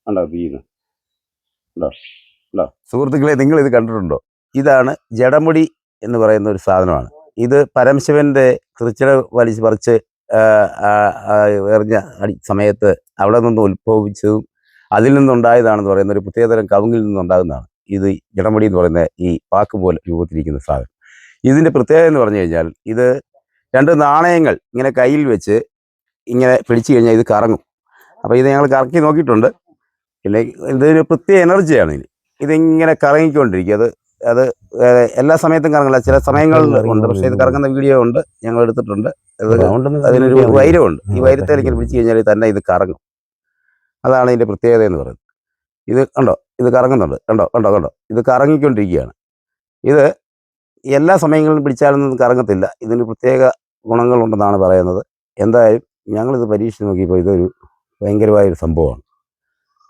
ഉണ്ടോ വീണ് ഉണ്ടോ ഉണ്ടോ സുഹൃത്തുക്കളെ, നിങ്ങൾ ഇത് കണ്ടിട്ടുണ്ടോ? ഇതാണ് ജടമുടി എന്ന് പറയുന്ന ഒരു സാധനമാണ്. ഇത് പരമശിവന്റെ തൃച്ചില വലിച്ച് പറിച്ച് എറിഞ്ഞ സമയത്ത് അവിടെ നിന്ന് ഉത്ഭവിച്ചതും അതിൽ നിന്നുണ്ടായതാണെന്ന് പറയുന്ന ഒരു പ്രത്യേകതരം കവുങ്ങിൽ നിന്നുണ്ടാകുന്നതാണ് ഇത് ജടമുടി എന്ന് പറയുന്ന ഈ പാക്ക് പോലെ രൂപത്തിരിക്കുന്ന സാധനം. ഇതിൻ്റെ പ്രത്യേകത എന്ന് പറഞ്ഞു കഴിഞ്ഞാൽ, ഇത് 2 നാണയങ്ങൾ ഇങ്ങനെ കയ്യിൽ വെച്ച് ഇങ്ങനെ പിടിച്ചു കഴിഞ്ഞാൽ ഇത് കറങ്ങും. അപ്പോൾ ഇത് ഞങ്ങൾ കറക്കി നോക്കിയിട്ടുണ്ട്. പിന്നെ ഇതൊരു പ്രത്യേക എനർജിയാണ് ഇതിങ്ങനെ കറങ്ങിക്കൊണ്ടിരിക്കും. അത് എല്ലാ സമയത്തും കറങ്ങില്ല, ചില സമയങ്ങളിൽ ഉണ്ട്. പക്ഷേ ഇത് കറങ്ങുന്ന വീഡിയോ ഉണ്ട്, ഞങ്ങൾ എടുത്തിട്ടുണ്ട്. അതിനൊരു വൈരമുണ്ട്. ഈ വൈരത്തിൽ ഇങ്ങനെ പിടിച്ചു കഴിഞ്ഞാൽ തന്നെ ഇത് കറങ്ങും. അതാണ് ഇതിൻ്റെ പ്രത്യേകത എന്ന് പറയുന്നത്. ഇത് കണ്ടോ, ഇത് കറങ്ങുന്നുണ്ട്. കണ്ടോ കണ്ടോ കണ്ടോ ഇത് കറങ്ങിക്കൊണ്ടിരിക്കുകയാണ്. ഇത് എല്ലാ സമയങ്ങളിലും പിടിച്ചാലൊന്നും കറങ്ങത്തില്ല. ഇതിന് പ്രത്യേക ഗുണങ്ങളുണ്ടെന്നാണ് പറയുന്നത്. എന്തായാലും ഞങ്ങളിത് പരീക്ഷിച്ച് നോക്കിയപ്പോൾ ഇതൊരു ഭയങ്കരമായൊരു സംഭവമാണ്.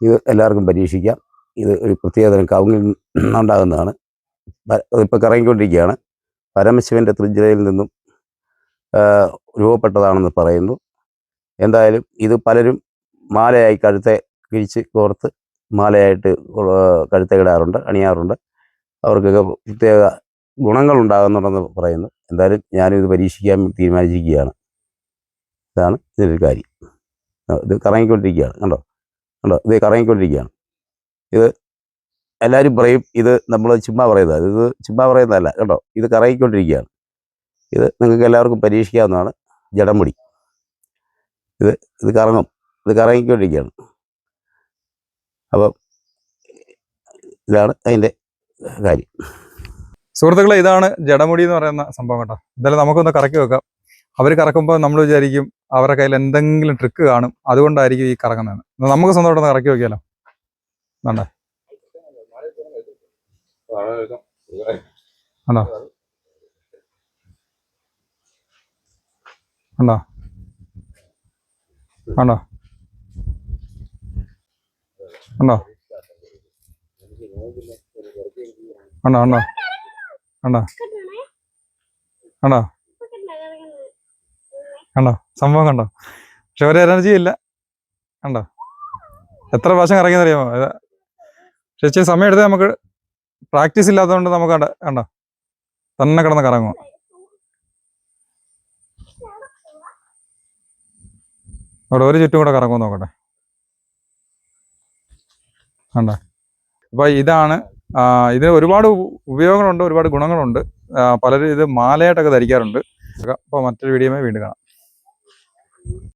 ഇത് എല്ലാവർക്കും പരീക്ഷിക്കാം. ഇത് ഒരു പ്രത്യേകതരം കവുങ്ങിൽ നിന്നുണ്ടാകുന്നതാണ്. ഇപ്പോൾ കറങ്ങിക്കൊണ്ടിരിക്കുകയാണ്. പരമശിവൻ്റെ തൃച്ചിലയിൽ നിന്നും രൂപപ്പെട്ടതാണെന്ന് പറയുന്നു. എന്തായാലും ഇത് പലരും മാലയായി കഴുത്തെ കിഴിച്ച് കോർത്ത് മാലയായിട്ട് കഴുത്തെ ഇടാറുണ്ട്, അണിയാറുണ്ട്. അവർക്കൊക്കെ പ്രത്യേക ഗുണങ്ങളുണ്ടാകുന്നുണ്ടെന്ന് പറയുന്നു. എന്തായാലും ഞാനും ഇത് പരീക്ഷിക്കാൻ തീരുമാനിച്ചിരിക്കുകയാണ്. ഇതാണ് ഇതിൻ്റെ കാര്യം. ഇത് കറങ്ങിക്കൊണ്ടിരിക്കുകയാണ്. കണ്ടോ കണ്ടോ ഇത് കറങ്ങിക്കൊണ്ടിരിക്കുകയാണ്. ഇത് എല്ലാവരും പറയും ഇത് നമ്മൾ ചുമ്മാ പറയുന്നത്. ഇത് ചുമ്മാ പറയുന്നതല്ല. കേട്ടോ, ഇത് കറങ്ങിക്കൊണ്ടിരിക്കുകയാണ്. ഇത് നിങ്ങൾക്ക് എല്ലാവർക്കും പരീക്ഷിക്കാവുന്നതാണ്. ജടമുടി ഇത് കറങ്ങും. ഇത് കറങ്ങിക്കൊണ്ടിരിക്കുകയാണ്. അപ്പം ഇതാണ് അതിൻ്റെ കാര്യം. സുഹൃത്തുക്കളെ, ഇതാണ് ജടമുടി എന്ന് പറയുന്ന സംഭവം. കേട്ടോ, എന്തായാലും നമുക്കൊന്ന് കറക്കി വെക്കാം. അവർ കറക്കുമ്പോൾ നമ്മൾ വിചാരിക്കും അവരുടെ കയ്യിൽ എന്തെങ്കിലും ട്രിക്ക് കാണും, അതുകൊണ്ടായിരിക്കും ഈ കറങ്ങുന്നത്. നമുക്ക് സ്വന്തമായിട്ടൊന്ന് കറക്കി വെക്കാലോ. വേണ്ടേ? ആണോ ആണോ ആണോ ആണോ ആണോ ആണോ ആണോ ആണോ കണ്ടോ സംഭവം കണ്ടോ? പക്ഷെ ഒരു എനർജി ഇല്ല. കണ്ടോ എത്ര പ്രാവശ്യം കറങ്ങിയെന്നറിയാമോ? പക്ഷെ ഇച്ചിരി സമയം എടുത്ത് നമുക്ക് പ്രാക്ടീസ് ഇല്ലാത്തതുകൊണ്ട് നമുക്ക് കണ്ടോ തന്നെ കിടന്ന് കറങ്ങും. അവിടെ ഒരു ചുറ്റും കൂടെ കറങ്ങും നോക്കട്ടെ. കണ്ടോ? അപ്പോൾ ഇതാണ്. ഇതിന് ഒരുപാട് ഉപയോഗങ്ങളുണ്ട്, ഒരുപാട് ഗുണങ്ങളുണ്ട്. പലരും ഇത് മാലയായിട്ടൊക്കെ ധരിക്കാറുണ്ട്. അപ്പോൾ മറ്റൊരു വീഡിയോയുമായി വീണ്ടും കാണാം.